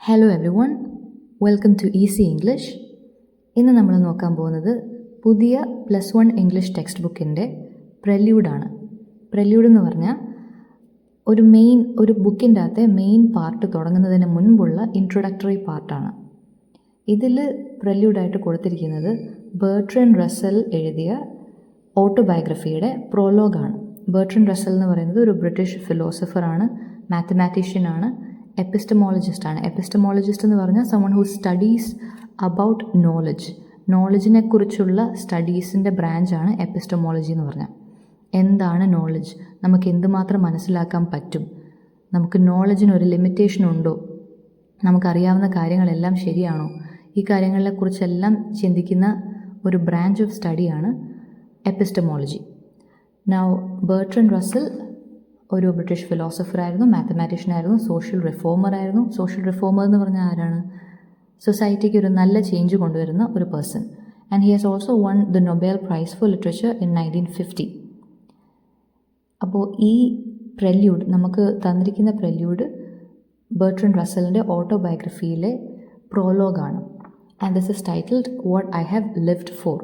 Hello everyone, welcome to easy English. ഇന്ന് നമ്മൾ നോക്കാൻ പോകുന്നത് പുതിയ +1 ഇംഗ്ലീഷ് ടെക്സ്റ്റ് ബുക്കിൻ്റെ പ്രെല്യൂഡാണ്. പ്രെല്യൂഡ് എന്ന് പറഞ്ഞാൽ ഒരു ബുക്കിൻ്റെ അകത്തെ മെയിൻ പാർട്ട് തുടങ്ങുന്നതിന് മുൻപുള്ള ഇൻട്രൊഡക്ടറി പാർട്ടാണ്. ഇതിൽ പ്രെല്യൂഡായിട്ട് കൊടുത്തിരിക്കുന്നത് ബെർട്രൻഡ് റസ്സൽ എഴുതിയ ഓട്ടോബയോഗ്രഫിയുടെ പ്രോലോഗാണ്. ബെർട്രൻഡ് റസ്സൽ എന്ന് പറയുന്നത് ഒരു ബ്രിട്ടീഷ് ഫിലോസഫറാണ്, മാത്തമാറ്റീഷ്യനാണ്, എപ്പിസ്റ്റമോളജിസ്റ്റാണ്. എപ്പിസ്റ്റമോളജിസ്റ്റ് എന്ന് പറഞ്ഞാൽ സമൺ ഹു സ്റ്റഡീസ് അബൌട്ട് നോളജിനെ കുറിച്ചുള്ള സ്റ്റഡീസിൻ്റെ ബ്രാഞ്ചാണ് എപ്പിസ്റ്റമോളജി എന്ന് പറഞ്ഞാൽ. എന്താണ് നോളജ്, നമുക്ക് എന്തുമാത്രം മനസ്സിലാക്കാൻ പറ്റും, നമുക്ക് നോളജിനൊരു ലിമിറ്റേഷൻ ഉണ്ടോ, നമുക്കറിയാവുന്ന കാര്യങ്ങളെല്ലാം ശരിയാണോ, ഈ കാര്യങ്ങളെക്കുറിച്ചെല്ലാം ചിന്തിക്കുന്ന ഒരു ബ്രാഞ്ച് ഓഫ് സ്റ്റഡിയാണ് എപ്പിസ്റ്റമോളജി. നൗ ബെർട്രൻഡ് റസ്സൽ ഒരു ബ്രിട്ടീഷ് ഫിലോസഫറായിരുന്നു, മാത്തമാറ്റീഷ്യനായിരുന്നു, സോഷ്യൽ റിഫോമറായിരുന്നു. സോഷ്യൽ റിഫോമർ എന്ന് പറഞ്ഞാൽ ആരാണ്? സൊസൈറ്റിക്ക് ഒരു നല്ല ചേഞ്ച് കൊണ്ടുവരുന്ന ഒരു person. And he has also won the Nobel prize for literature in 1950. അപ്പോൾ ഈ പ്രെല്യൂഡ്, നമുക്ക് തന്നിരിക്കുന്ന പ്രെല്യൂഡ് ബെർട്രൻഡ് റസ്സലിൻ്റെ ഓട്ടോബയോഗ്രഫിയിലെ പ്രോലോഗാണ്. And this is titled what I have lived for.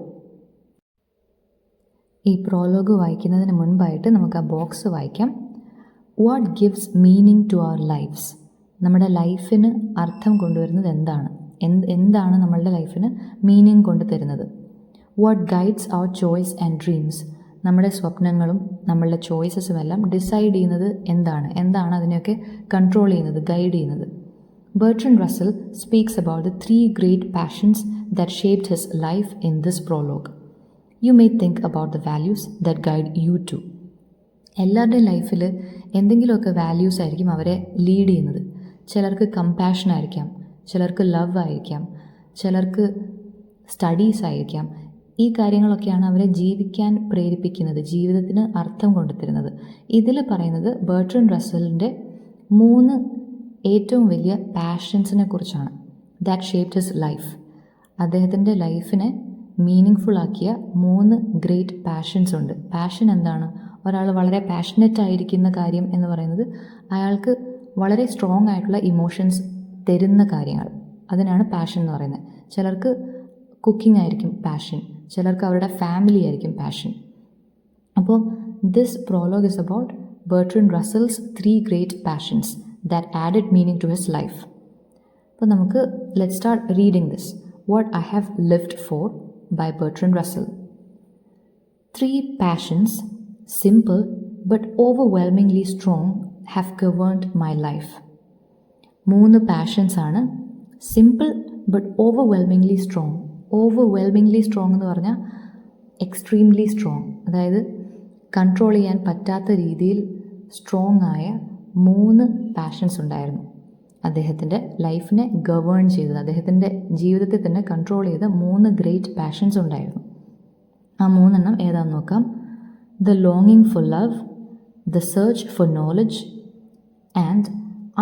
ഈ പ്രോലോഗ് വായിക്കുന്നതിന് മുൻപായിട്ട് നമുക്ക് ആ ബോക്സ് വായിക്കാം. What gives meaning to our lives? നമ്മുടെ ലൈഫിന് അർത്ഥം കൊണ്ടുവരുന്നത് എന്താണ് നമ്മളുടെ ലൈഫിന് മീനിങ് കൊണ്ടു തരുന്നത്? What guides our choice and dreams? നമ്മുടെ സ്വപ്നങ്ങളും നമ്മളുടെ ചോയ്സസും എല്ലാം ഡിസൈഡ് ചെയ്യുന്നത് എന്താണ് അതിനെയൊക്കെ കൺട്രോൾ ചെയ്യുന്നത്, ഗൈഡ് ചെയ്യുന്നത്? Bertrand Russell speaks about the 3 great passions that shaped his life in this prologue. You may think about the values that guide you too. എല്ലാവരുടെയും ലൈഫിൽ എന്തെങ്കിലുമൊക്കെ വാല്യൂസ് ആയിരിക്കും അവരെ ലീഡ് ചെയ്യുന്നത്. ചിലർക്ക് കമ്പാഷൻ ആയിരിക്കാം, ചിലർക്ക് ലവ് ആയിരിക്കാം, ചിലർക്ക് സ്റ്റഡീസ് ആയിരിക്കാം. ഈ കാര്യങ്ങളൊക്കെയാണ് അവരെ ജീവിക്കാൻ പ്രേരിപ്പിക്കുന്നത്, ജീവിതത്തിന് അർത്ഥം കൊണ്ടുതരുന്നത്. ഇതിൽ പറയുന്നത് ബെർട്രൻഡ് റസ്സലിൻ്റെ 3 ഏറ്റവും വലിയ പാഷൻസിനെ കുറിച്ചാണ്. That shaped his life. അദ്ദേഹത്തിൻ്റെ ലൈഫിനെ മീനിങ് ഫുള്ളാക്കിയ 3 ഗ്രേറ്റ് പാഷൻസ് ഉണ്ട്. പാഷൻ എന്താണ്? ഒരാൾ വളരെ പാഷനറ്റ് ആയിരിക്കുന്ന കാര്യം എന്ന് പറയുന്നത് അയാൾക്ക് വളരെ സ്ട്രോങ് ആയിട്ടുള്ള ഇമോഷൻസ് തരുന്ന കാര്യങ്ങൾ, അതിനാണ് പാഷൻ എന്ന് പറയുന്നത്. ചിലർക്ക് കുക്കിംഗ് ആയിരിക്കും പാഷൻ, ചിലർക്ക് അവരുടെ ഫാമിലി ആയിരിക്കും പാഷൻ. അപ്പോൾ this prologue is about Bertrand Russell's 3 great passions that added meaning to his life. അപ്പോൾ നമുക്ക് let's start reading this. What I have lived for by Bertrand Russell. 3 passions, simple but overwhelmingly strong, have governed my life. 3 passions ആണ്, simple but overwhelmingly strong. Overwhelmingly strong എന്ന് പറഞ്ഞാൽ extremely strong, അതായത് control ചെയ്യാൻ പറ്റാത്ത രീതിയിൽ strong ആയ 3 passions ഉണ്ടായിരുന്നു. അദ്ദേഹത്തിൻ്റെ ലൈഫിനെ ഗവേൺ ചെയ്തത്, അദ്ദേഹത്തിൻ്റെ ജീവിതത്തെ തന്നെ കൺട്രോൾ ചെയ്ത 3 ഗ്രേറ്റ് പാഷൻസ് ഉണ്ടായിരുന്നു. ആ 3 എണ്ണം ഏതാണെന്ന് നോക്കാം. ദ ലോങ്ങിങ് for love, the search for knowledge and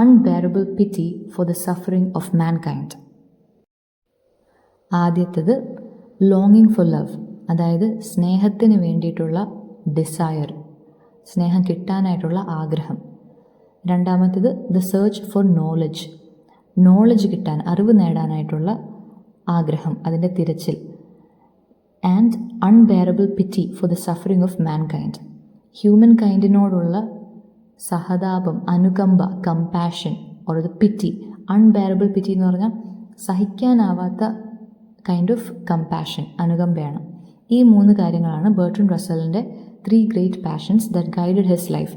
unbearable pity for the suffering of mankind. ആദ്യത്തേത് ലോങ്ങിങ് ഫോർ ലവ്, അതായത് സ്നേഹത്തിന് വേണ്ടിയിട്ടുള്ള ഡിസയർ, സ്നേഹം കിട്ടാനായിട്ടുള്ള ആഗ്രഹം. രണ്ടാമത്തേത് ദ സെർച്ച് ഫോർ നോളജ് കിട്ടാൻ, അറിവ് നേടാനായിട്ടുള്ള ആഗ്രഹം, അതിൻ്റെ തിരച്ചിൽ. And unbearable pity for the suffering of mankind, human കൈൻഡിനോടുള്ള സഹതാപം, അനുകമ്പ, compassion or the pity. Unbearable pity എന്ന് പറഞ്ഞാൽ സഹിക്കാനാവാത്ത കൈൻഡ് ഓഫ് കമ്പാഷൻ, അനുകമ്പയാണ്. ഈ 3 കാര്യങ്ങളാണ് ബെർട്രൻഡ് റസ്സലിൻ്റെ 3 great passions that guided his life.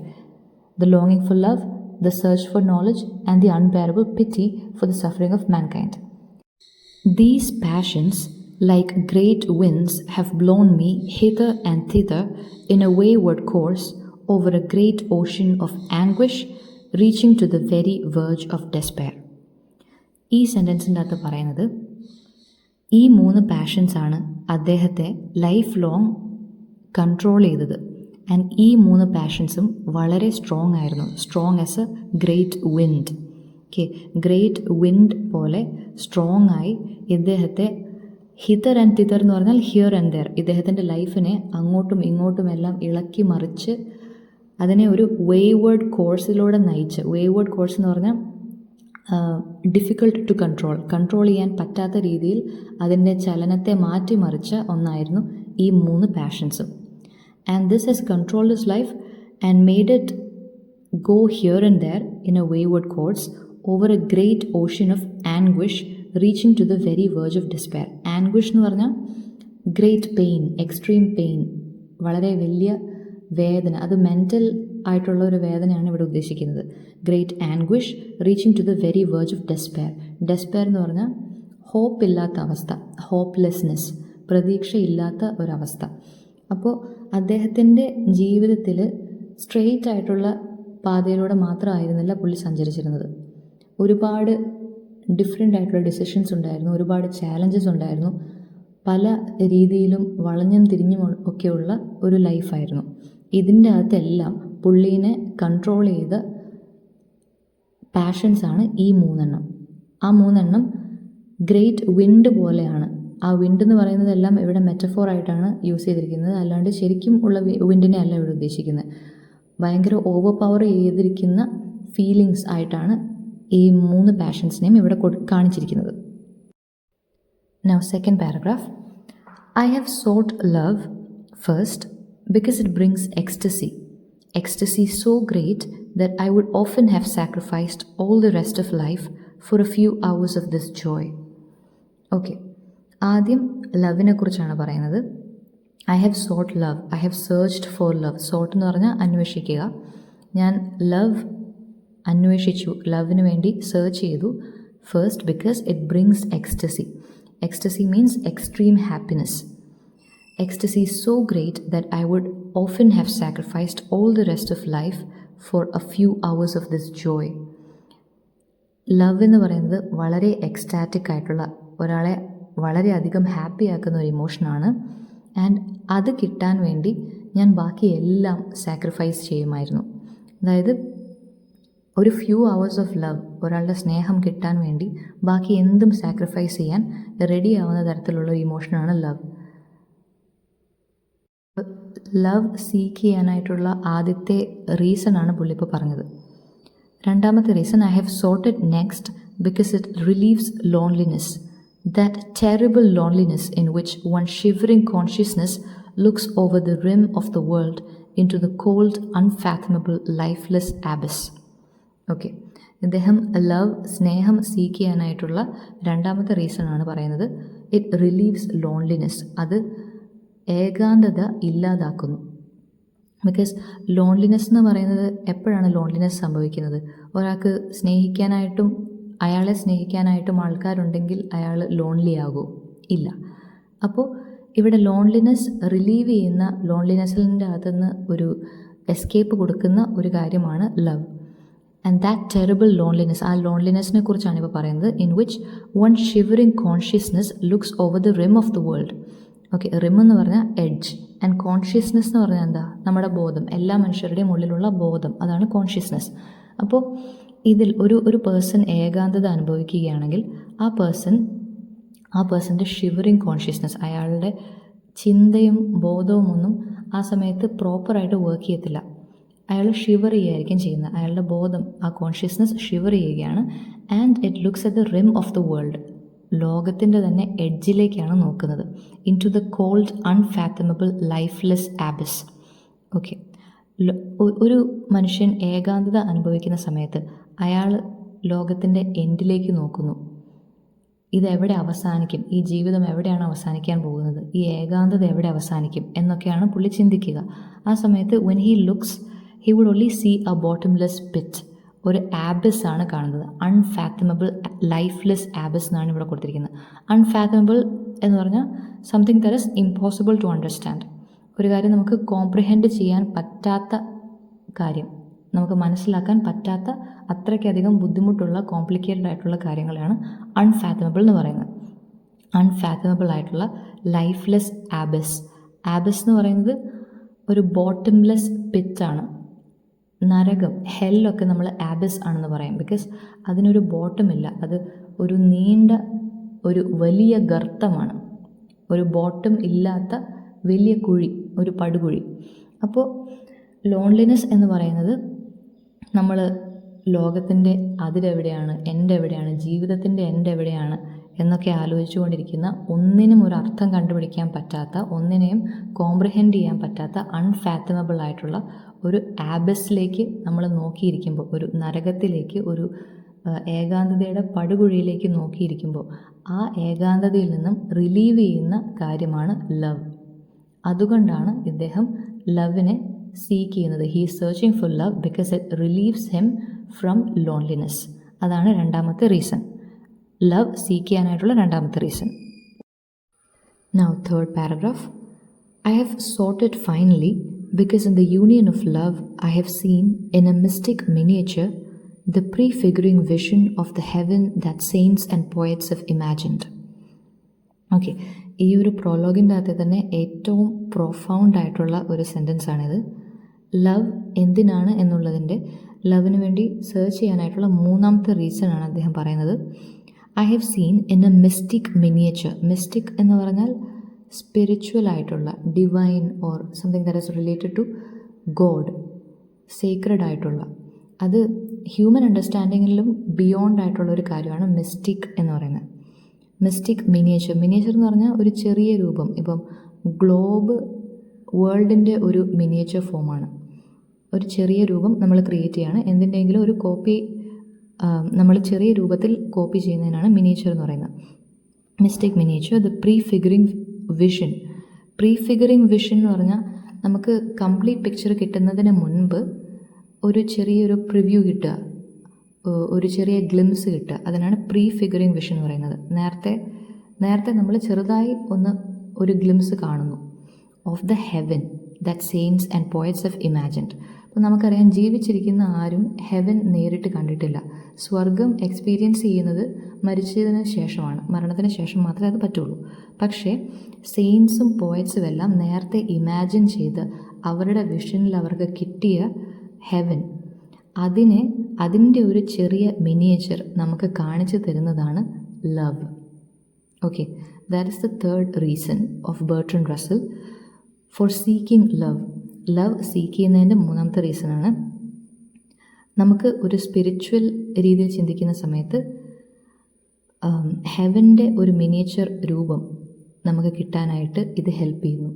The longing for love, the search for knowledge, and the unbearable pity for the suffering of mankind. These passions, like great winds, have blown me hither and thither in a wayward course over a great ocean of anguish, reaching to the very verge of despair. ഈ സെൻറ്റൻസിൻ്റെ അകത്ത് പറയുന്നത് ഈ 3 പാഷൻസാണ് അദ്ദേഹത്തെ life long control ചെയ്തത്. And ഈ 3 പാഷൻസും വളരെ strong ആയിരുന്നു. Strong as A great wind. Great wind പോലെ സ്ട്രോങ് ആയി ഇദ്ദേഹത്തെ ഹിതർ ആൻഡ് തിതർ എന്ന് പറഞ്ഞാൽ ഹിയർ ആൻഡ് ദെയർ, ഇദ്ദേഹത്തിൻ്റെ ലൈഫിനെ അങ്ങോട്ടും ഇങ്ങോട്ടുമെല്ലാം ഇളക്കി മറിച്ച് അതിനെ ഒരു വേവേർഡ് കോഴ്സിലൂടെ നയിച്ച്. വേവേർഡ് കോഴ്സ് എന്ന് പറഞ്ഞാൽ ഡിഫിക്കൾട്ട് ടു കൺട്രോൾ ചെയ്യാൻ പറ്റാത്ത രീതിയിൽ അതിൻ്റെ ചലനത്തെ മാറ്റിമറിച്ച ഒന്നായിരുന്നു ഈ 3 പാഷൻസും. And this has controlled his life and made it go here and there in a wayward course over a great ocean of anguish reaching to the very verge of despair. Anguish എന്ന് പറഞ്ഞാൽ great pain, extreme pain, വളരെ വലിയ വേദന, അത് mental ആയിട്ടുള്ള ഒരു വേദനയാണ് ഇവിടെ ഉദ്ദേശിക്കുന്നത്. Great anguish reaching to the very verge of despair. Despair എന്ന് പറഞ്ഞാൽ ഹോപ്പ് ഇല്ലാത്ത അവസ്ഥ, ഹോപ്പ്ലെസ്നെസ്, പ്രതീക്ഷയില്ലാത്ത ഒരവസ്ഥ. അപ്പോൾ അദ്ദേഹത്തിൻ്റെ ജീവിതത്തിൽ സ്ട്രെയിറ്റ് ആയിട്ടുള്ള പാതയിലൂടെ മാത്രമായിരുന്നില്ല പുള്ളി സഞ്ചരിച്ചിരുന്നത്. ഒരുപാട് ഡിഫറെൻ്റ് ആയിട്ടുള്ള ഡിസിഷൻസ് ഉണ്ടായിരുന്നു, ഒരുപാട് ചാലഞ്ചസ് ഉണ്ടായിരുന്നു, പല രീതിയിലും വളഞ്ഞും തിരിഞ്ഞും ഒക്കെയുള്ള ഒരു ലൈഫായിരുന്നു. ഇതിൻ്റെ അകത്തെല്ലാം പുള്ളീനെ കൺട്രോൾ ചെയ്ത പാഷൻസാണ് ഈ 3 ആ 3 ഗ്രേറ്റ് വിൻഡ് പോലെയാണ്. ആ വിൻഡ് എന്ന് പറയുന്നതെല്ലാം ഇവിടെ മെറ്റഫോറായിട്ടാണ് യൂസ് ചെയ്തിരിക്കുന്നത്, അല്ലാണ്ട് ശരിക്കും ഉള്ള വിൻഡിനെ അല്ല ഇവിടെ ഉദ്ദേശിക്കുന്നത്. ഭയങ്കര ഓവർ പവർ ചെയ്തിരിക്കുന്ന ഫീലിങ്സ് ആയിട്ടാണ് ഈ 3 പാഷൻസിനെയും ഇവിടെ കാണിച്ചിരിക്കുന്നത്. Now second paragraph. I have sought love first because it brings ecstasy so great that I would often have sacrificed all the rest of life for a few hours of this joy. Okay, ആദ്യം ലവിനെ കുറിച്ചാണ് പറയുന്നത്. I have sought love, I have searched for love. Sought എന്ന് പറഞ്ഞാൽ അന്വേഷിക്കുക. ഞാൻ love അന്വേഷിച്ചു, ലവിന് വേണ്ടി സെർച്ച് ചെയ്തു. First because it brings ecstasy. Ecstasy means extreme happiness. Ecstasy so great that I would often have sacrificed all the rest of life for a few hours of this joy. Love എന്ന് പറയുന്നത് വളരെ ecstatic ആയിട്ടുള്ള, ഒരാളെ വളരെയധികം happy ആക്കുന്ന ഒരു ഇമോഷനാണ്. And അത് കിട്ടാൻ വേണ്ടി ഞാൻ ബാക്കി എല്ലാം സാക്രിഫൈസ് ചെയ്യുമായിരുന്നു. അതായത് ഒരു ഫ്യൂ അവേഴ്സ് ഓഫ് ലവ്, ഒരാളുടെ സ്നേഹം കിട്ടാൻ വേണ്ടി ബാക്കി എന്തും സാക്രിഫൈസ് ചെയ്യാൻ റെഡി ആവുന്ന തരത്തിലുള്ള ഒരു ഇമോഷനാണ് ലവ്. ലവ് സീക്ക് ചെയ്യാനായിട്ടുള്ള ആദ്യത്തെ റീസണാണ് പുള്ളി ഇപ്പോൾ പറഞ്ഞത്. രണ്ടാമത്തെ reason, I have sought it next because it relieves loneliness. That terrible loneliness in which one shivering consciousness looks over the rim of the world into the cold, unfathomable, lifeless abyss. Okay, ഇദ്ദേഹം love, സ്നേഹം seek ചെയ്യാനായിട്ടുള്ള രണ്ടാമത്തെ റീസണാണ് പറയുന്നത്. It relieves loneliness, അത് ഏകാന്തത ഇല്ലാതാക്കുന്നു. Because loneliness എന്ന് പറയുന്നത്, എപ്പോഴാണ് ലോൺലിനെസ് സംഭവിക്കുന്നത്? ഒരാൾക്ക് സ്നേഹിക്കാനായിട്ടും അയാളെ സ്നേഹിക്കാനായിട്ടും ആൾക്കാരുണ്ടെങ്കിൽ അയാൾ ലോൺലി ആകുമോ? ഇല്ല. അപ്പോൾ ഇവിടെ ലോൺലിനെസ് റിലീവ് ചെയ്യുന്ന, ലോൺലിനെസ്സിൻ്റെ അകത്തുനിന്ന് ഒരു എസ്കേപ്പ് കൊടുക്കുന്ന ഒരു കാര്യമാണ് love. And that terrible loneliness, ആ ലോൺലിനെസ്സിനെ കുറിച്ചാണ് ഇപ്പോൾ പറയുന്നത്. In which one shivering consciousness looks over the rim of the world. Okay, rim എന്ന് പറഞ്ഞാൽ എഡ്ജ്, ആൻഡ് കോൺഷ്യസ്നെസ് എന്ന് പറഞ്ഞാൽ എന്താ? നമ്മുടെ ബോധം, എല്ലാ മനുഷ്യരുടെയും ഉള്ളിലുള്ള ബോധം, അതാണ് കോൺഷ്യസ്നെസ്. അപ്പോൾ ഇതിൽ ഒരു പേഴ്സൺ ഏകാന്തത അനുഭവിക്കുകയാണെങ്കിൽ ആ പേഴ്സൻ്റെ ഷിവറിങ് കോൺഷ്യസ്നെസ്, അയാളുടെ ചിന്തയും ബോധവും ഒന്നും ആ സമയത്ത് പ്രോപ്പറായിട്ട് വർക്ക് ചെയ്യത്തില്ല. അയാൾ ഷിവർ ചെയ്യുകയായിരിക്കും ചെയ്യുന്നത്. അയാളുടെ ബോധം, ആ കോൺഷ്യസ്നെസ് ഷിവർ ചെയ്യുകയാണ്. And it looks at the rim of the world, ലോകത്തിൻ്റെ തന്നെ എഡ്ജിലേക്കാണ് നോക്കുന്നത്. Into the cold unfathomable lifeless abyss. Okay, ഒരു മനുഷ്യൻ ഏകാന്തത അനുഭവിക്കുന്ന സമയത്ത് അയാൾ ലോകത്തിൻ്റെ എൻഡിലേക്ക് നോക്കുന്നു. ഇതെവിടെ അവസാനിക്കും? ഈ ജീവിതം എവിടെയാണ് അവസാനിക്കാൻ പോകുന്നത്? ഈ ഏകാന്തത എവിടെ അവസാനിക്കും എന്നൊക്കെയാണ് പുള്ളി ചിന്തിക്കുക. ആ സമയത്ത് when he looks, he would only see a bottomless pit, ഒരു ആബിസ് ആണ് കാണുന്നത്. അൺഫാത്തമബിൾ ലൈഫ്ലെസ് ആബിസ് എന്നാണ് ഇവിടെ കൊടുത്തിരിക്കുന്നത്. അൺഫാത്തമബിൾ എന്ന് പറഞ്ഞാൽ something that is impossible to understand. ഒരു കാര്യം നമുക്ക് കോംപ്രിഹെൻഡ് ചെയ്യാൻ പറ്റാത്ത കാര്യം, നമുക്ക് മനസ്സിലാക്കാൻ പറ്റാത്ത അത്രയ്ക്കധികം ബുദ്ധിമുട്ടുള്ള കോംപ്ലിക്കേറ്റഡ് ആയിട്ടുള്ള കാര്യങ്ങളാണ് അൺഫാത്തമബിൾ എന്ന് പറയുന്നത്. അൺഫാത്തമബിൾ ആയിട്ടുള്ള ലൈഫ്ലെസ് ആബിസ്. ആബിസ് എന്ന് പറയുന്നത് ഒരു ബോട്ടംലെസ് പിറ്റാണ്. നരകം, ഹെല്ലൊക്കെ നമ്മൾ ആബിസ് ആണെന്ന് പറയും. ബിക്കോസ് അതിനൊരു ബോട്ടമില്ല, അത് ഒരു നീണ്ട ഒരു വലിയ ഗർത്തമാണ്, ഒരു ബോട്ടം ഇല്ലാത്ത വലിയ കുഴി, ഒരു പടുകുഴി. അപ്പോൾ ലോൺലിനെസ് എന്ന് പറയുന്നത്, നമ്മൾ ലോകത്തിൻ്റെ അതിരെവിടെയാണ്, എൻ്റെ എവിടെയാണ്, ജീവിതത്തിൻ്റെ എൻ്റെ എവിടെയാണ് എന്നൊക്കെ ആലോചിച്ചുകൊണ്ടിരിക്കുന്ന, ഒന്നിനും ഒരു അർത്ഥം കണ്ടുപിടിക്കാൻ പറ്റാത്ത, ഒന്നിനെയും കോംപ്രിഹെൻഡ് ചെയ്യാൻ പറ്റാത്ത അൺഫാത്തമബിൾ ആയിട്ടുള്ള ഒരു ആബസിലേക്ക് നമ്മൾ നോക്കിയിരിക്കുമ്പോൾ, ഒരു നരകത്തിലേക്ക്, ഒരു ഏകാന്തതയുടെ പടുകുഴിയിലേക്ക് നോക്കിയിരിക്കുമ്പോൾ ആ ഏകാന്തതയിൽ നിന്നും റിലീവ് ചെയ്യുന്ന കാര്യമാണ് ലവ്. അതുകൊണ്ടാണ് ഇദ്ദേഹം ലവിനെ സീക്ക് ചെയ്യുന്നത്. He is searching for love because it relieves him from loneliness. അതാണ് രണ്ടാമത്തെ റീസൺ, ലവ് സീക്ക് ചെയ്യാനായിട്ടുള്ള രണ്ടാമത്തെ reason. Now third paragraph. I have sought it finally because in the union of love I have seen in a mystic miniature the prefiguring vision of the heaven that saints and poets have imagined. Okay, ഈ ഒരു പ്രോലോഗിൻ്റെ അകത്ത് തന്നെ ഏറ്റവും profound ആയിട്ടുള്ള ഒരു sentence ആണിത്. Love എന്തിനാണ് എന്നുള്ളതിൻ്റെ, ലവിന് വേണ്ടി സെർച്ച് ചെയ്യാനായിട്ടുള്ള മൂന്നാമത്തെ റീസൺ ആണ് അദ്ദേഹം പറയുന്നത്. I have seen in a mystic miniature. Mystic എന്ന് പറഞ്ഞാൽ സ്പിരിച്വൽ ആയിട്ടുള്ള, divine or something that is related to God, sacred ആയിട്ടുള്ള, അത് ഹ്യൂമൻ അണ്ടർസ്റ്റാൻഡിങ്ങിലും ബിയോണ്ട് ആയിട്ടുള്ള ഒരു കാര്യമാണ് മിസ്റ്റിക് എന്ന് പറയുന്നത്. Mystic miniature. മിനിയേച്ചർ എന്ന് പറഞ്ഞാൽ ഒരു ചെറിയ രൂപം. ഇപ്പം ഗ്ലോബ് വേൾഡിൻ്റെ ഒരു മിനിയേച്ചർ ഫോമാണ്. ഒരു ചെറിയ രൂപം നമ്മൾ ക്രിയേറ്റ് ചെയ്യാണ്, എന്തിൻ്റെയെങ്കിലും ഒരു കോപ്പി നമ്മൾ ചെറിയ രൂപത്തിൽ കോപ്പി ചെയ്യുന്നതിനാണ് മിനിയേച്ചർ എന്ന് പറയുന്നത്. Mystic miniature. The prefiguring vision. Prefiguring vision എന്ന് പറഞ്ഞാൽ നമുക്ക് കംപ്ലീറ്റ് പിക്ചർ കിട്ടുന്നതിന് മുൻപ് ഒരു ചെറിയൊരു പ്രിവ്യൂ കിട്ടുക, ഒരു ചെറിയ ഗ്ലിംസ് കിട്ടുക, അതിനാണ് പ്രീഫിഗറിങ് വിഷൻ എന്ന് പറയുന്നത്. നേരത്തെ നമ്മൾ ചെറുതായി ഒരു ഗ്ലിംസ് കാണുന്നു of the heaven that saints and poets have imagined. അപ്പോൾ നമുക്കറിയാം, ജീവിച്ചിരിക്കുന്ന ആരും ഹെവൻ നേരിട്ട് കണ്ടിട്ടില്ല. സ്വർഗം എക്സ്പീരിയൻസ് ചെയ്യുന്നത് മരിച്ചതിന് ശേഷമാണ്, മരണത്തിന് ശേഷം മാത്രമേ അത് പറ്റുള്ളൂ. പക്ഷേ സെയിൻസും പോയറ്റ്സും എല്ലാം നേരത്തെ ഇമാജിൻ ചെയ്ത് അവരുടെ വിഷനിൽ അവർക്ക് കിട്ടിയ ഹെവൻ, അതിൻ്റെ ഒരു ചെറിയ മിനിയേച്ചർ നമുക്ക് കാണിച്ചു തരുന്നതാണ് love. Okay, that is the third reason of Bertrand Russell for seeking love. Love seek ചെയ്യുന്നതിൻ്റെ മൂന്നാമത്തെ റീസണാണ്, നമുക്ക് ഒരു സ്പിരിച്വൽ രീതിയിൽ ചിന്തിക്കുന്ന സമയത്ത് ഹെവൻ്റെ ഒരു മിനിയേച്ചർ രൂപം നമുക്ക് കിട്ടാനായിട്ട് ഇത് ഹെൽപ്പ് ചെയ്യുന്നു.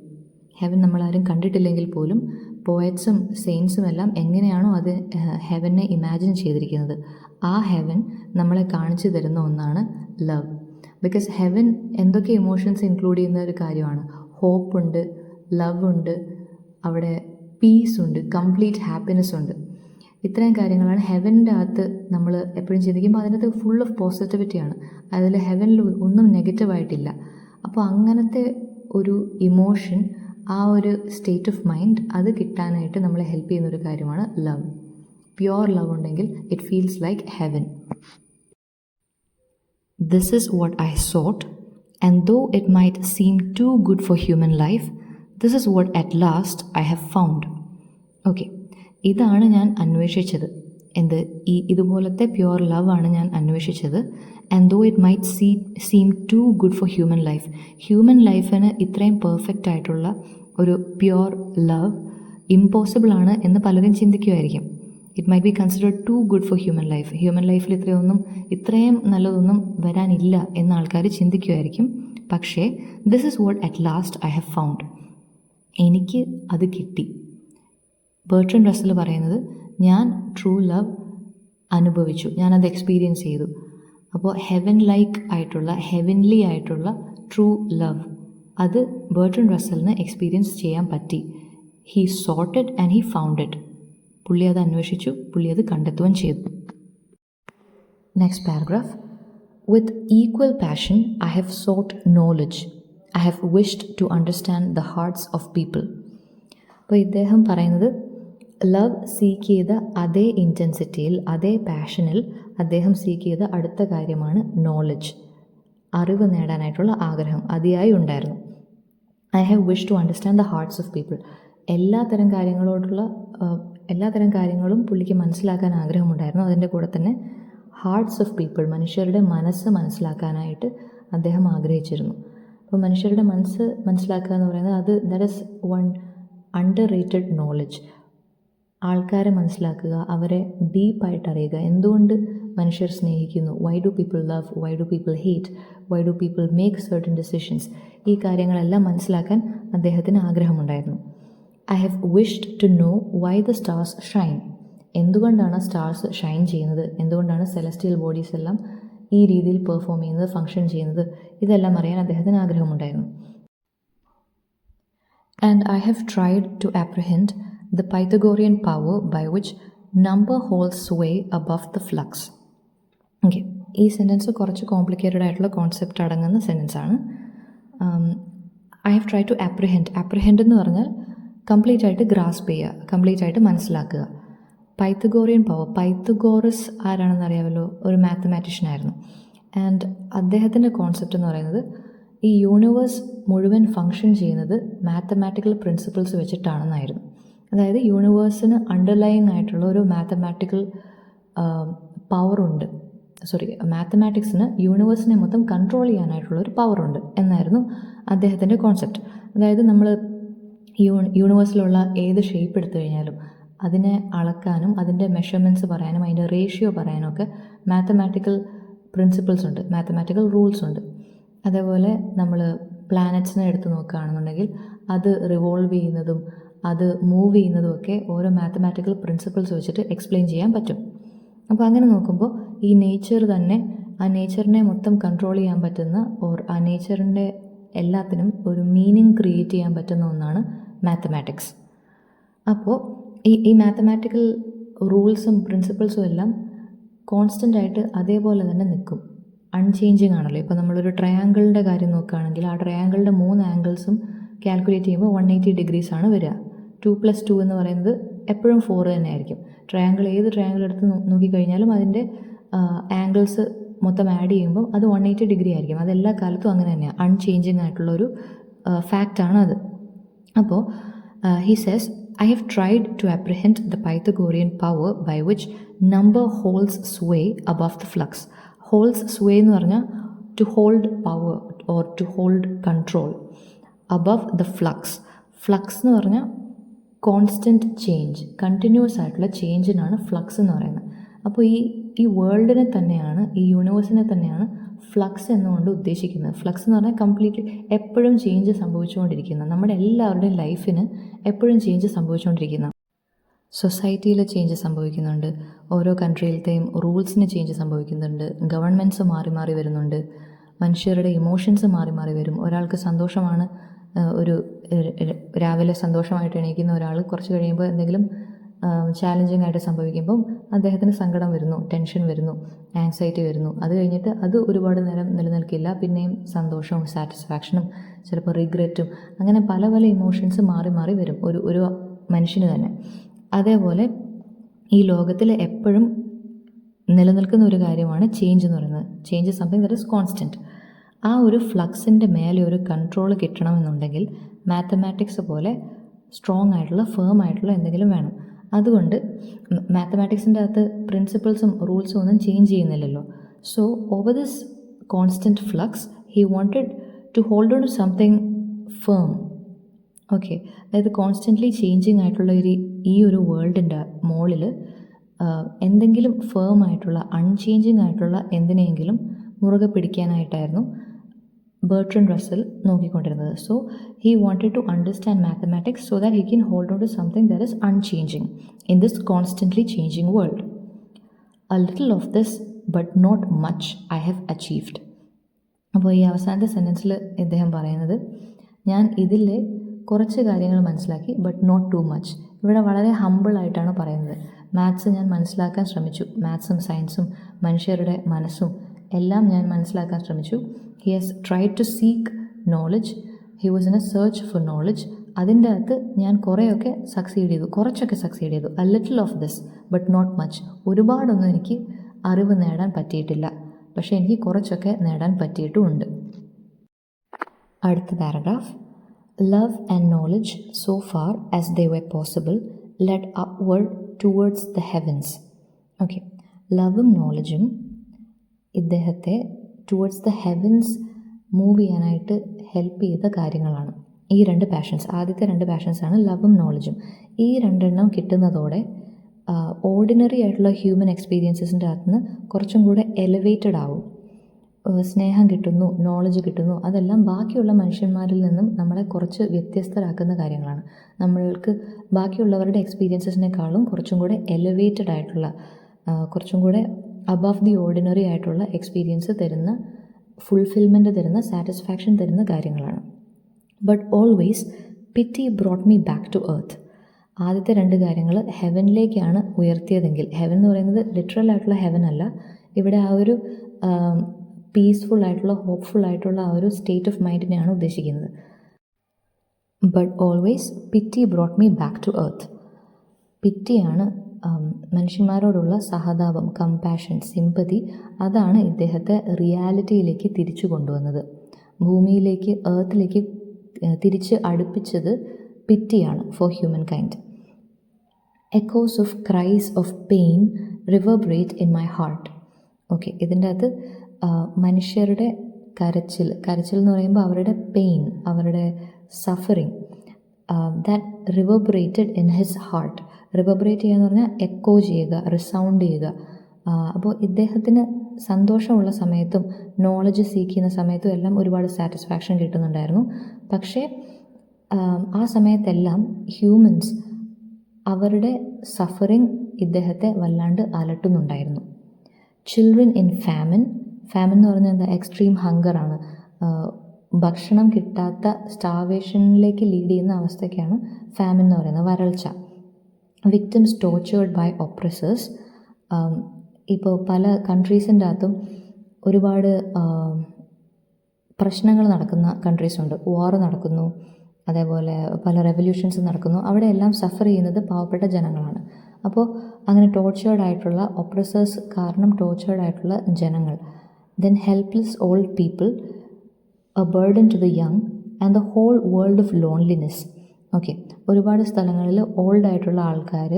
ഹെവൻ നമ്മളാരും കണ്ടിട്ടില്ലെങ്കിൽ പോലും പോയറ്റ്സും സെയിൻസും എല്ലാം എങ്ങനെയാണോ അത് ഹെവനെ ഇമാജിൻ ചെയ്തിരിക്കുന്നത്, ആ ഹെവൻ നമ്മളെ കാണിച്ചു തരുന്ന ഒന്നാണ് ലവ്. ബിക്കോസ് ഹെവൻ എന്തൊക്കെ ഇമോഷൻസ് ഇൻക്ലൂഡ് ചെയ്യുന്ന ഒരു കാര്യമാണ്. ഹോപ്പുണ്ട്, ലവ് ഉണ്ട്, അവിടെ പീസ് ഉണ്ട്, കംപ്ലീറ്റ് ഹാപ്പിനെസ് ഉണ്ട്. ഇത്രയും കാര്യങ്ങളാണ് ഹെവൻ്റെ അകത്ത് നമ്മൾ എപ്പോഴും ചിന്തിക്കുമ്പോൾ അതിനകത്ത് ഫുൾ ഓഫ് പോസിറ്റിവിറ്റിയാണ്. അതിൽ ഹെവനിൽ ഒന്നും നെഗറ്റീവായിട്ടില്ല. അപ്പോൾ അങ്ങനത്തെ ഒരു ഇമോഷൻ, ആ ഒരു സ്റ്റേറ്റ് ഓഫ് മൈൻഡ്, അത് കിട്ടാനായിട്ട് നമ്മളെ ഹെൽപ്പ് ചെയ്യുന്ന ഒരു കാര്യമാണ് ലവ്. പ്യുവർ ലവ് ഉണ്ടെങ്കിൽ it feels like heaven. This is what I sought, and though it might seem too good for human life, this is what at last I have found. Okay, ഇതാണ് ഞാൻ അന്വേഷിച്ചത്. ഇതുപോലത്തെ pure love ആണ് ഞാൻ അന്വേഷിച്ചത്. And though it might seem too good for human life. Human ലൈഫിന് ഇത്രയും perfect ആയിട്ടുള്ള ഒരു പ്യുവർ ലവ് ഇമ്പോസിബിൾ ആണ് എന്ന് പലരും ചിന്തിക്കുമായിരിക്കും. It might be considered too good for human life. Human ലൈഫിൽ ഇത്രയും നല്ലതൊന്നും വരാനില്ല എന്ന് ആൾക്കാർ ചിന്തിക്കുമായിരിക്കും. പക്ഷേ this is what at last I have found. എനിക്ക് അത് കിട്ടി. ബെർട്രൻഡ് റസൽ പറയുന്നത്, ഞാൻ ട്രൂ ലവ് അനുഭവിച്ചു, ഞാനത് എക്സ്പീരിയൻസ് ചെയ്തു. അപ്പോൾ ഹെവൻലി ആയിട്ടുള്ള ട്രൂ ലവ്, അത് ബെർട്രൻഡ് റസലിന് എക്സ്പീരിയൻസ് ചെയ്യാൻ പറ്റി. He sought it and he found it. പുള്ളി അത് അന്വേഷിച്ചു, പുള്ളി അത് കണ്ടെത്തുകയും ചെയ്തു. Next paragraph. With equal passion I have sought knowledge. I have wished to understand the hearts of people. അപ്പോൾ ഇദ്ദേഹം പറയുന്നത്, ലവ് സീക്ക് ചെയ്ത അതേ ഇൻറ്റൻസിറ്റിയിൽ, അതേ പാഷനിൽ അദ്ദേഹം സീക്ക് ചെയ്ത അടുത്ത കാര്യമാണ് നോളജ്. അറിവ് നേടാനായിട്ടുള്ള ആഗ്രഹം അതിയായി ഉണ്ടായിരുന്നു. I have wish to understand the hearts of people. എല്ലാത്തരം കാര്യങ്ങളും പുള്ളിക്ക് മനസ്സിലാക്കാൻ ആഗ്രഹമുണ്ടായിരുന്നു. അതിൻ്റെ കൂടെ തന്നെ ഹാർട്ട്സ് ഓഫ് പീപ്പിൾ, മനുഷ്യരുടെ മനസ്സ് മനസ്സിലാക്കാനായിട്ട് അദ്ദേഹം ആഗ്രഹിച്ചിരുന്നു. അപ്പോൾ മനുഷ്യരുടെ മനസ്സ് മനസ്സിലാക്കുക എന്ന് പറയുന്നത്, that is one underrated knowledge. ആൾക്കാരെ മനസ്സിലാക്കുക, അവരെ ഡീപ്പായിട്ട് അറിയുക. എന്തുകൊണ്ട് മനുഷ്യർ സ്നേഹിക്കുന്നു, why do people love, why do people hate, why do people make certain decisions, ഈ കാര്യങ്ങളെല്ലാം മനസ്സിലാക്കാൻ അദ്ദേഹത്തിന് ആഗ്രഹമുണ്ടായിരുന്നു. I have wished to know why the stars shine, എന്തുകൊണ്ടാണ് സ്റ്റാർസ് ഷൈൻ ചെയ്യുന്നത്, എന്തുകൊണ്ടാണ് സെലസ്റ്റിയൽ ബോഡീസ് എല്ലാം ഈ രീതിയിൽ പെർഫോം ചെയ്യുന്നത്, ഫങ്ഷൻ ചെയ്യുന്നത്, ഇതെല്ലാം അറിയാൻ അദ്ദേഹത്തിന് ആഗ്രഹമുണ്ടായിരുന്നു. And I have tried to apprehend the Pythagorean power by which number holds sway above the flux. Okay, ഈ സെൻറ്റൻസ് കുറച്ച് കോംപ്ലിക്കേറ്റഡ് ആയിട്ടുള്ള കോൺസെപ്റ്റ് അടങ്ങുന്ന സെൻറ്റൻസാണ്. ഐ ഹാവ് ട്രൈ ടു അപ്രിഹെൻഡ് എന്ന് പറഞ്ഞാൽ കംപ്ലീറ്റ് ആയിട്ട് ഗ്രാസ്പ് ചെയ്യുക, കംപ്ലീറ്റ് ആയിട്ട് മനസ്സിലാക്കുക. പൈത്തഗോറിയൻ പവർ, പൈത്തഗോറസ് ആരാണെന്ന് അറിയാമല്ലോ, ഒരു മാത്തമാറ്റീഷ്യൻ ആയിരുന്നു. ആൻഡ് അദ്ദേഹത്തിൻ്റെ കോൺസെപ്റ്റ് എന്ന് പറയുന്നത് ഈ യൂണിവേഴ്സ് മുഴുവൻ ഫങ്ഷൻ ചെയ്യുന്നത് മാത്തമാറ്റിക്കൽ പ്രിൻസിപ്പിൾസ് വെച്ചിട്ടാണെന്നായിരുന്നു. അതായത് യൂണിവേഴ്സിന് അണ്ടർലൈങ് ആയിട്ടുള്ള ഒരു മാത്തമാറ്റിക്കൽ പവറുണ്ട്, മാത്തമാറ്റിക്സിന് യൂണിവേഴ്സിനെ മൊത്തം കൺട്രോൾ ചെയ്യാനായിട്ടുള്ള ഒരു പവറുണ്ട് എന്നായിരുന്നു അദ്ദേഹത്തിൻ്റെ കോൺസെപ്റ്റ്. അതായത് നമ്മൾ യൂണിവേഴ്സിലുള്ള ഏത് ഷേപ്പ് എടുത്തു കഴിഞ്ഞാലും അതിനെ അളക്കാനും അതിൻ്റെ മെഷർമെൻറ്റ്സ് പറയാനും അതിൻ്റെ റേഷ്യോ പറയാനും ഒക്കെ മാത്തമാറ്റിക്കൽ പ്രിൻസിപ്പിൾസ് ഉണ്ട്, മാത്തമാറ്റിക്കൽ റൂൾസ് ഉണ്ട്. അതേപോലെ നമ്മൾ പ്ലാനറ്റ്സിനെ എടുത്ത് നോക്കുകയാണെന്നുണ്ടെങ്കിൽ അത് റിവോൾവ് ചെയ്യുന്നതും അത് മൂവ് ചെയ്യുന്നതും ഒക്കെ ഓരോ മാത്തമാറ്റിക്കൽ പ്രിൻസിപ്പിൾസ് വെച്ചിട്ട് എക്സ്പ്ലെയിൻ ചെയ്യാൻ പറ്റും. അപ്പോൾ അങ്ങനെ നോക്കുമ്പോൾ ഈ നേച്ചർ തന്നെ, ആ നേച്ചറിനെ മൊത്തം കൺട്രോൾ ചെയ്യാൻ പറ്റുന്ന ആ നേച്ചറിൻ്റെ എല്ലാത്തിനും ഒരു മീനിങ് ക്രിയേറ്റ് ചെയ്യാൻ പറ്റുന്ന ഒന്നാണ് മാത്തമാറ്റിക്സ്. അപ്പോൾ ഈ മാത്തമാറ്റിക്കൽ റൂൾസും പ്രിൻസിപ്പിൾസും എല്ലാം കോൺസ്റ്റൻ്റ് ആയിട്ട് അതേപോലെ തന്നെ നിൽക്കും, അൺചേഞ്ചിങ് ആണല്ലോ. ഇപ്പോൾ നമ്മളൊരു ട്രയാങ്കിളിൻ്റെ കാര്യം നോക്കുകയാണെങ്കിൽ ആ ട്രയാങ്കിളിൻ്റെ 3 ആംഗിൾസും കാൽക്കുലേറ്റ് ചെയ്യുമ്പോൾ 180 ഡിഗ്രീസ് ആണ് വരിക. 2+2 എന്ന് പറയുന്നത് എപ്പോഴും 4 തന്നെ ആയിരിക്കും. ഏത് ട്രയാങ്കിൾ എടുത്ത് നോക്കിക്കഴിഞ്ഞാലും അതിൻ്റെ ആംഗിൾസ് മൊത്തം ആഡ് ചെയ്യുമ്പോൾ അത് 180 ഡിഗ്രി ആയിരിക്കും. അതെല്ലാ കാലത്തും അങ്ങനെ തന്നെയാണ്, അൺചേഞ്ചിങ് ആയിട്ടുള്ളൊരു ഫാക്റ്റാണ് അത്. അപ്പോൾ he says, I have tried to apprehend the Pythagorean power by which number holds sway above the flux. Holds sway എന്ന് പറഞ്ഞാൽ to hold power or to hold control above the flux. Flux എന്ന് പറഞ്ഞാൽ constant change, continuous ആയിട്ടുള്ള ചേഞ്ചിനാണ് flux എന്ന് പറയുന്നത്. അപ്പോൾ ഈ വേൾഡിനെ തന്നെയാണ്, ഈ യൂണിവേഴ്സിനെ തന്നെയാണ് ഫ്ലക്സ് എന്നുകൊണ്ട് ഉദ്ദേശിക്കുന്നത്. ഫ്ലക്സ് എന്ന് പറഞ്ഞാൽ കംപ്ലീറ്റ്ലി എപ്പോഴും ചേഞ്ച് സംഭവിച്ചുകൊണ്ടിരിക്കുന്ന, നമ്മുടെ എല്ലാവരുടെയും ലൈഫിന് എപ്പോഴും ചേഞ്ച് സംഭവിച്ചുകൊണ്ടിരിക്കുന്ന, സൊസൈറ്റിയിൽ ചേഞ്ച് സംഭവിക്കുന്നുണ്ട്, ഓരോ കൺട്രിയിലത്തെയും റൂൾസിന് ചേഞ്ച് സംഭവിക്കുന്നുണ്ട്, ഗവൺമെൻറ്റ്സ് മാറി മാറി വരുന്നുണ്ട്, മനുഷ്യരുടെ ഇമോഷൻസ് മാറി മാറി വരും. ഒരാൾക്ക് സന്തോഷമാണ്, രാവിലെ സന്തോഷമായിട്ട് എണീക്കുന്ന ഒരാൾ കുറച്ച് കഴിയുമ്പോൾ എന്തെങ്കിലും ചാലഞ്ചിങ് ആയിട്ട് സംഭവിക്കുമ്പം അദ്ദേഹത്തിന് സങ്കടം വരുന്നു, ടെൻഷൻ വരുന്നു, ആങ്സൈറ്റി വരുന്നു. അത് കഴിഞ്ഞിട്ട് അത് ഒരുപാട് നേരം നിലനിൽക്കില്ല, പിന്നെയും സന്തോഷവും സാറ്റിസ്ഫാക്ഷനും ചിലപ്പോൾ റിഗ്രറ്റും, അങ്ങനെ പല പല ഇമോഷൻസ് മാറി മാറി വരും ഒരു മനുഷ്യന് തന്നെ. അതേപോലെ ഈ ലോകത്തിൽ എപ്പോഴും നിലനിൽക്കുന്ന ഒരു കാര്യമാണ് ചേഞ്ച് എന്ന് പറയുന്നത്. Change is something that is constant. ആ ഒരു ഫ്ലക്സിൻ്റെ മേലെ ഒരു കൺട്രോൾ കിട്ടണമെന്നുണ്ടെങ്കിൽ മാത്തമാറ്റിക്സ് പോലെ സ്ട്രോങ് ആയിട്ടുള്ള ഫേം ആയിട്ടുള്ള എന്തെങ്കിലും വേണം. അതുകൊണ്ട് മാത്തമാറ്റിക്സിൻ്റെ അകത്ത് പ്രിൻസിപ്പിൾസും റൂൾസും ഒന്നും ചേഞ്ച് ചെയ്യുന്നില്ലല്ലോ. So over this constant flux he wanted to hold on to something firm. Okay, അതായത് കോൺസ്റ്റൻ്റ്ലി ചേഞ്ചിങ് ആയിട്ടുള്ള ഈ ഒരു വേൾഡിൻ്റെ മുകളിൽ എന്തെങ്കിലും ഫേം ആയിട്ടുള്ള അൺചേഞ്ചിങ് ആയിട്ടുള്ള എന്തിനെങ്കിലും മുറുകെ പിടിക്കാനായിട്ടായിരുന്നു ബെർട്രൻഡ് റസൽ നോക്കിക്കൊണ്ടിരുന്നത്. So he wanted to understand mathematics so that he can hold on to something that is unchanging in this constantly changing world. A little of this but not much I have achieved. അപ്പോൾ ഈ അവസാനത്തെ സെൻറ്റൻസിൽ ഇദ്ദേഹം പറയുന്നത്, ഞാൻ ഇതിൽ കുറച്ച് കാര്യങ്ങൾ മനസ്സിലാക്കി, ബട്ട് നോട്ട് ടു മച്ച്. ഇവിടെ വളരെ ഹമ്പിളായിട്ടാണ് പറയുന്നത്. മാത്സ് ഞാൻ മനസ്സിലാക്കാൻ ശ്രമിച്ചു, മാത്സും സയൻസും മനുഷ്യരുടെ മനസ്സും എല്ലാം ഞാൻ മനസ്സിലാക്കാൻ ശ്രമിച്ചു. He has tried to seek knowledge, he was in a search for knowledge. അതിൻ്റെ അകത്ത് ഞാൻ കുറച്ചൊക്കെ സക്സീഡ് ചെയ്തു. A little of this but not much. ഒരുപാടൊന്നും എനിക്ക് അറിവ് നേടാൻ പറ്റിയിട്ടില്ല, പക്ഷേ എനിക്ക് കുറച്ചൊക്കെ നേടാൻ പറ്റിയിട്ടുമുണ്ട്. അടുത്ത paragraph. Love and knowledge, so far as they were possible, led upward towards the heavens. Okay, ലവും നോളജും ഇദ്ദേഹത്തെ ടുവേർഡ്സ് ദ ഹെവൻസ് മൂവ് ചെയ്യാനായിട്ട് ഹെൽപ്പ് ചെയ്ത കാര്യങ്ങളാണ്. ഈ 2 പാഷൻസ്, ആദ്യത്തെ 2 പാഷൻസാണ് ലവും നോളജും. ഈ രണ്ടെണ്ണം കിട്ടുന്നതോടെ ഓർഡിനറി ആയിട്ടുള്ള ഹ്യൂമൻ എക്സ്പീരിയൻസസിൻ്റെ അകത്തുനിന്ന് കുറച്ചും കൂടെ എലിവേറ്റഡ് ആവും. സ്നേഹം കിട്ടുന്നു, നോളജ് കിട്ടുന്നു, അതെല്ലാം ബാക്കിയുള്ള മനുഷ്യന്മാരിൽ നിന്നും നമ്മളെ കുറച്ച് വ്യത്യസ്തരാക്കുന്ന കാര്യങ്ങളാണ്. നമ്മൾക്ക് ബാക്കിയുള്ളവരുടെ എക്സ്പീരിയൻസസിനേക്കാളും കുറച്ചും കൂടെ എലിവേറ്റഡ് ആയിട്ടുള്ള, കുറച്ചും കൂടെ അബവ് ദി ഓർഡിനറി ആയിട്ടുള്ള എക്സ്പീരിയൻസ് തരുന്ന, ഫുൾഫിൽമെൻറ്റ് തരുന്ന, സാറ്റിസ്ഫാക്ഷൻ തരുന്ന കാര്യങ്ങളാണ്. But always pity brought me back to earth. ആദ്യത്തെ 2 കാര്യങ്ങൾ ഹെവനിലേക്കാണ് ഉയർത്തിയതെങ്കിൽ, ഹെവൻ എന്ന് പറയുന്നത് ലിറ്ററൽ ആയിട്ടുള്ള ഹെവൻ അല്ല, ഇവിടെ ആ ഒരു പീസ്ഫുൾ ആയിട്ടുള്ള, ഹോപ്പ്ഫുൾ ആയിട്ടുള്ള ആ ഒരു സ്റ്റേറ്റ് ഓഫ് മൈൻഡിനെയാണ് ഉദ്ദേശിക്കുന്നത്. But always pity brought me back to earth. പിറ്റിയാണ് മനുഷ്യന്മാരോടുള്ള സഹതാപം, കമ്പാഷൻ, സിമ്പതി, അതാണ് ഇദ്ദേഹത്തെ റിയാലിറ്റിയിലേക്ക് തിരിച്ചു കൊണ്ടുവന്നത്. ഭൂമിയിലേക്ക്, എർത്തിലേക്ക് തിരിച്ച് അടുപ്പിച്ചത് പിറ്റിയാണ് for human kind. Echoes of cries of pain reverberate in my heart. Okay, ഇതിൻ്റെ അകത്ത് മനുഷ്യരുടെ കരച്ചിൽ എന്ന് പറയുമ്പോൾ അവരുടെ പെയിൻ, അവരുടെ suffering, that reverberated in his heart. Reverberate ചെയ്യുക എന്ന് പറഞ്ഞാൽ എക്കോ ചെയ്യുക, റിസൗണ്ട് ചെയ്യുക. അപ്പോൾ ഇദ്ദേഹത്തിന് സന്തോഷമുള്ള സമയത്തും നോളജ് സീക്ക് ചെയ്യുന്ന സമയത്തും എല്ലാം ഒരുപാട് സാറ്റിസ്ഫാക്ഷൻ കിട്ടുന്നുണ്ടായിരുന്നു. പക്ഷേ ആ സമയത്തെല്ലാം ഹ്യൂമൻസ് അവരുടെ സഫറിങ് ഇദ്ദേഹത്തെ വല്ലാണ്ട് അലട്ടുന്നുണ്ടായിരുന്നു. ചിൽഡ്രൻ ഇൻ ഫാമിൻ എന്ന് പറഞ്ഞാൽ എന്താ, എക്സ്ട്രീം ഹങ്കറാണ്. ഭക്ഷണം കിട്ടാത്ത, സ്റ്റാർവേഷനിലേക്ക് ലീഡ് ചെയ്യുന്ന അവസ്ഥയ്ക്കാണ് ഫാമിൻ എന്ന് പറയുന്നത്, വരൾച്ച. Victims tortured by oppressors. ഇപ്പോൾ പല കൺട്രീസിൻ്റെ അകത്തും ഒരുപാട് പ്രശ്നങ്ങൾ നടക്കുന്ന കൺട്രീസുണ്ട്. വാർ നടക്കുന്നു, അതേപോലെ പല റെവല്യൂഷൻസ് നടക്കുന്നു. അവിടെയെല്ലാം സഫർ ചെയ്യുന്നത് പാവപ്പെട്ട ജനങ്ങളാണ്. അപ്പോൾ അങ്ങനെ ടോർച്ചേർഡ് ആയിട്ടുള്ള, ഒപ്രസേഴ്സ് കാരണം ടോർച്ചേർഡ് ആയിട്ടുള്ള ജനങ്ങൾ. Then helpless old people, a burden to the young and the whole world of loneliness. Okay, ഒരുപാട് സ്ഥലങ്ങളിൽ ഓൾഡ് ആയിട്ടുള്ള ആൾക്കാർ,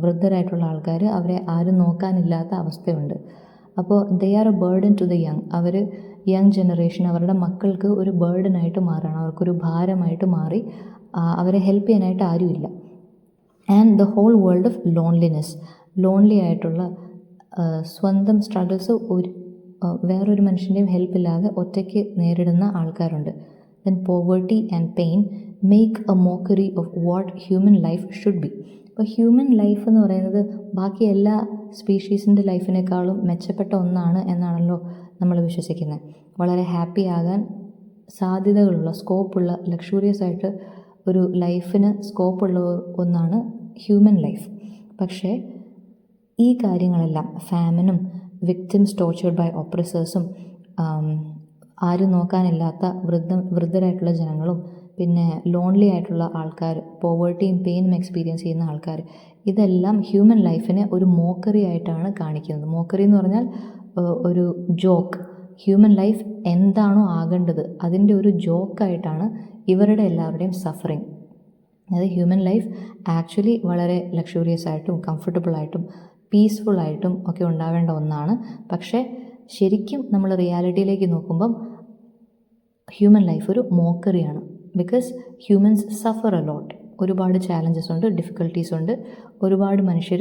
വൃദ്ധരായിട്ടുള്ള ആൾക്കാർ, അവരെ ആരും നോക്കാനില്ലാത്ത അവസ്ഥയുണ്ട്. അപ്പോൾ they are a burden to the young. അവർ യങ് ജനറേഷൻ, അവരുടെ മക്കൾക്ക് ഒരു ബേർഡനായിട്ട് മാറുകയാണ്, അവർക്കൊരു ഭാരമായിട്ട് മാറി, അവരെ ഹെൽപ്പ് ചെയ്യാനായിട്ട് ആരുമില്ല. And the whole world of loneliness. Lonely ആയിട്ടുള്ള, സ്വന്തം സ്ട്രഗിൾസ് വേറൊരു മനുഷ്യൻ്റെയും ഹെൽപ്പില്ലാതെ ഒറ്റയ്ക്ക് നേരിടുന്ന ആൾക്കാരുണ്ട്. Then poverty and pain make a mockery of what human life should be. അപ്പോൾ ഹ്യൂമൻ ലൈഫ് എന്ന് പറയുന്നത് ബാക്കി എല്ലാ സ്പീഷീസിൻ്റെ ലൈഫിനേക്കാളും മെച്ചപ്പെട്ട ഒന്നാണ് എന്നാണല്ലോ നമ്മൾ വിശ്വസിക്കുന്നത്. വളരെ ഹാപ്പി ആകാൻ സാധ്യതകളുള്ള, സ്കോപ്പുള്ള, ലക്ഷൂറിയസ് ആയിട്ട് ഒരു ലൈഫിന് സ്കോപ്പുള്ള ഒന്നാണ് ഹ്യൂമൻ ലൈഫ്. പക്ഷേ ഈ കാര്യങ്ങളെല്ലാം, ഫാമിനും വിക്ടിംസ് ടോർച്ചേർഡ് ബൈ ഒപ്രസേഴ്സും, ആരും നോക്കാനില്ലാത്ത വൃദ്ധരായിട്ടുള്ള ജനങ്ങളും, പിന്നെ ലോൺലി ആയിട്ടുള്ള ആൾക്കാർ, പോവേർട്ടിയും പെയിനും എക്സ്പീരിയൻസ് ചെയ്യുന്ന ആൾക്കാർ, ഇതെല്ലാം ഹ്യൂമൻ ലൈഫിനെ ഒരു മോക്കറി ആയിട്ടാണ് കാണിക്കുന്നത്. മോക്കറി എന്ന് പറഞ്ഞാൽ ഒരു ജോക്ക്. ഹ്യൂമൻ ലൈഫ് എന്താണോ ആകേണ്ടത് അതിൻ്റെ ഒരു ജോക്കായിട്ടാണ് ഇവരുടെ എല്ലാവരുടെയും സഫറിങ്. അതായത് ഹ്യൂമൻ ലൈഫ് ആക്ച്വലി വളരെ ലക്ഷൂറിയസ് ആയിട്ടും കംഫർട്ടബിളായിട്ടും പീസ്ഫുള്ളായിട്ടും ഒക്കെ ഉണ്ടാവേണ്ട ഒന്നാണ്. പക്ഷേ ശരിക്കും നമ്മൾ റിയാലിറ്റിയിലേക്ക് നോക്കുമ്പം ഹ്യൂമൻ ലൈഫ് ഒരു മോക്കറിയാണ്. Because humans suffer a lot. ഒരുപാട് ചാലഞ്ചസ് ഉണ്ട്, ഡിഫിക്കൽട്ടീസ് ഉണ്ട്, ഒരുപാട് മനുഷ്യർ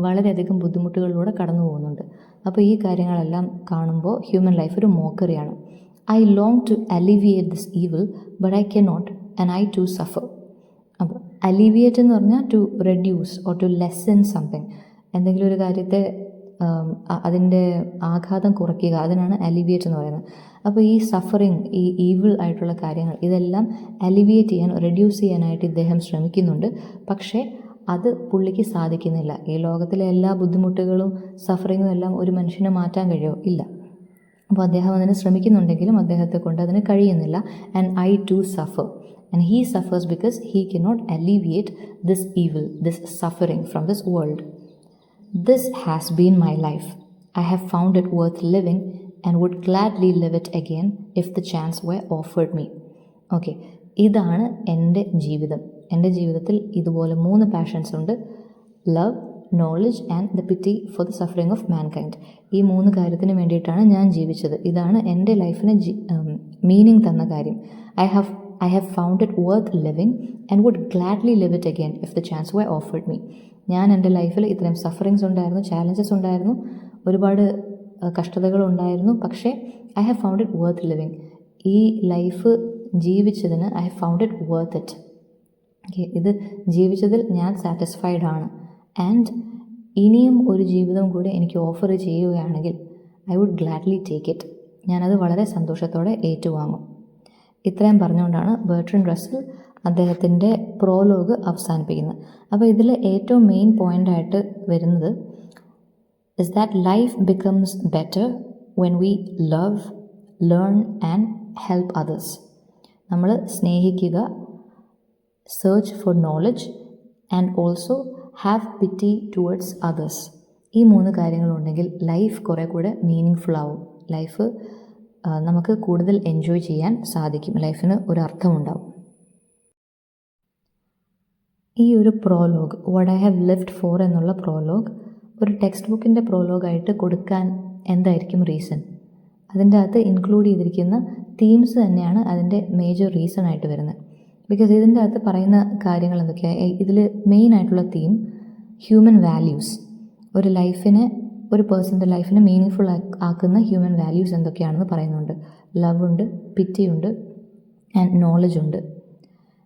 വളരെയധികം ബുദ്ധിമുട്ടുകളിലൂടെ കടന്നു പോകുന്നുണ്ട്. അപ്പോൾ ഈ കാര്യങ്ങളെല്ലാം കാണുമ്പോൾ ഹ്യൂമൻ ലൈഫ് ഒരു മോക്കറിയാണ്. I long to alleviate this evil but I cannot and I too suffer. അപ്പോൾ അലിവിയേറ്റ് എന്ന് പറഞ്ഞാൽ to reduce or to lessen something. എന്തെങ്കിലും ഒരു കാര്യത്തെ അതിൻ്റെ ആഘാതം കുറയ്ക്കുക, അതിനാണ് അലിവിയേറ്റ് എന്ന് പറയുന്നത്. അപ്പോൾ ഈ സഫറിങ്, ഈ ഈവിൾ ആയിട്ടുള്ള കാര്യങ്ങൾ, ഇതെല്ലാം അലിവിയേറ്റ് ചെയ്യാൻ, റെഡ്യൂസ് ചെയ്യാനായിട്ട് ഇദ്ദേഹം ശ്രമിക്കുന്നുണ്ട്. പക്ഷേ അത് പുള്ളിക്ക് സാധിക്കുന്നില്ല. ഈ ലോകത്തിലെ എല്ലാ ബുദ്ധിമുട്ടുകളും സഫറിങ്ങും എല്ലാം ഒരു മനുഷ്യനെ മാറ്റാൻ കഴിയുമോ? ഇല്ല. അപ്പോൾ അദ്ദേഹം അതിന് ശ്രമിക്കുന്നുണ്ടെങ്കിലും അദ്ദേഹത്തെ കൊണ്ട് അതിന് കഴിയുന്നില്ല. And I too suffer. And he suffers because he cannot alleviate this evil, this suffering from this world. This has been my life. I have found it worth living and would gladly live it again if the chance were offered me. Okay, ഇതാണ് എൻ്റെ ജീവിതം. എൻ്റെ ജീവിതത്തിൽ ഇതുപോലെ 3 passions ഉണ്ട്: love, knowledge and the പിറ്റി for the suffering of mankind. ഈ 3 കാര്യത്തിന് വേണ്ടിയിട്ടാണ് ഞാൻ ജീവിച്ചത്. ഇതാണ് എൻ്റെ ലൈഫിന് മീനിങ് തന്ന കാര്യം. I have I have found it worth living and would gladly live it again if the chance were offered me. ഞാൻ എൻ്റെ ലൈഫിൽ ഇത്രയും സഫറിങ്സ് ഉണ്ടായിരുന്നു, ചാലഞ്ചസ് ഉണ്ടായിരുന്നു, ഒരുപാട് കഷ്ടതകളുണ്ടായിരുന്നു. പക്ഷേ I have found it worth living. ഈ ലൈഫ് ജീവിച്ചതിന് I have found it worth it. Okay, ഇത് ജീവിച്ചതിൽ ഞാൻ സാറ്റിസ്ഫൈഡ് ആണ്. ആൻഡ് ഇനിയും ഒരു ജീവിതം കൂടി എനിക്ക് ഓഫർ ചെയ്യുകയാണെങ്കിൽ I would gladly take it. ഞാനത് വളരെ സന്തോഷത്തോടെ ഏറ്റുവാങ്ങും. ഇത്രയും പറഞ്ഞുകൊണ്ടാണ് ബെർട്രൻഡ് റസ്സൽ അദ്ദേഹത്തിൻ്റെ പ്രോലോഗ് അവസാനിപ്പിക്കുന്നത്. അപ്പോൾ ഇതിൽ ഏറ്റവും മെയിൻ പോയിൻ്റായിട്ട് വരുന്നത് is that life becomes better when we love, learn and help others. നമ്മൾ സ്നേഹിക്കുക, search for knowledge and also have pity towards others. ഈ 3 കാര്യങ്ങളുണ്ടെങ്കിൽ ലൈഫ് കുറേ കൂടെ മീനിങ് ഫുൾ ആവും. ലൈഫ് നമുക്ക് കൂടുതൽ എൻജോയ് ചെയ്യാൻ സാധിക്കും. ലൈഫിന് ഒരു അർത്ഥമുണ്ടാവും. ഈ ഒരു prologue, what I have lived for എന്നുള്ള പ്രോലോഗ് ഒരു ടെക്സ്റ്റ് ബുക്കിൻ്റെ പ്രോലോഗായിട്ട് കൊടുക്കാൻ എന്തായിരിക്കും റീസൺ? അതിൻ്റെ അകത്ത് ഇൻക്ലൂഡ് ചെയ്തിരിക്കുന്ന തീംസ് തന്നെയാണ് അതിൻ്റെ മേജർ റീസൺ ആയിട്ട് വരുന്നത്. ബിക്കോസ് ഇതിൻ്റെ അകത്ത് പറയുന്ന കാര്യങ്ങൾ എന്തൊക്കെയാണ്? ഇതിൽ മെയിൻ ആയിട്ടുള്ള തീം ഹ്യൂമൻ വാല്യൂസ്. ഒരു ലൈഫിനെ, ഒരു പേഴ്സൻ്റെ ലൈഫിനെ മീനിങ് ഫുൾ ആക്കുന്ന ഹ്യൂമൻ വാല്യൂസ് എന്തൊക്കെയാണെന്ന് പറയുന്നുണ്ട്. ലവ് ഉണ്ട്, പിറ്റി ഉണ്ട്, ആൻഡ് നോളജ് ഉണ്ട്,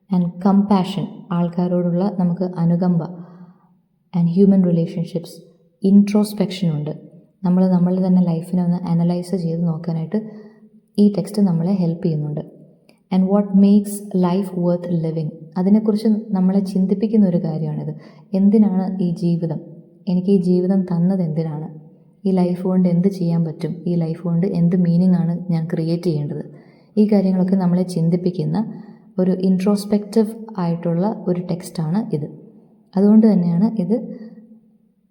ആൻഡ് കമ്പാഷൻ, ആൾക്കാരോടുള്ള നമുക്ക് അനുകമ്പ, ആൻഡ് ഹ്യൂമൻ റിലേഷൻഷിപ്സ്, ഇൻട്രോസ്പെക്ഷൻ ഉണ്ട്. നമ്മളുടെ തന്നെ ലൈഫിനെ ഒന്ന് അനലൈസ് ചെയ്ത് നോക്കാനായിട്ട് ഈ ടെക്സ്റ്റ് നമ്മളെ ഹെൽപ്പ് ചെയ്യുന്നുണ്ട്. And what makes life worth living, അതിനെക്കുറിച്ച് നമ്മളെ ചിന്തിപ്പിക്കുന്ന ഒരു കാര്യമാണിത്. എന്തിനാണ് ഈ ജീവിതം? എനിക്ക് ഈ ജീവിതം തന്നത് എന്തിനാണ്? ഈ ലൈഫ് കൊണ്ട് എന്ത് ചെയ്യാൻ പറ്റും? ഈ ലൈഫ് കൊണ്ട് എന്ത് മീനിങ് ആണ് ഞാൻ ക്രിയേറ്റ് ചെയ്യേണ്ടത്? ഈ കാര്യങ്ങളൊക്കെ നമ്മളെ ചിന്തിപ്പിക്കുന്ന ഒരു ഇൻട്രോസ്പെക്റ്റീവ് ആയിട്ടുള്ള ഒരു ടെക്സ്റ്റാണ് ഇത്. അതുകൊണ്ട് തന്നെയാണ് ഇത്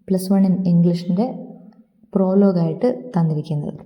+1 ഇൻ ഇംഗ്ലീഷിൻ്റെ പ്രോലോഗായിട്ട് തന്നിരിക്കുന്നത്.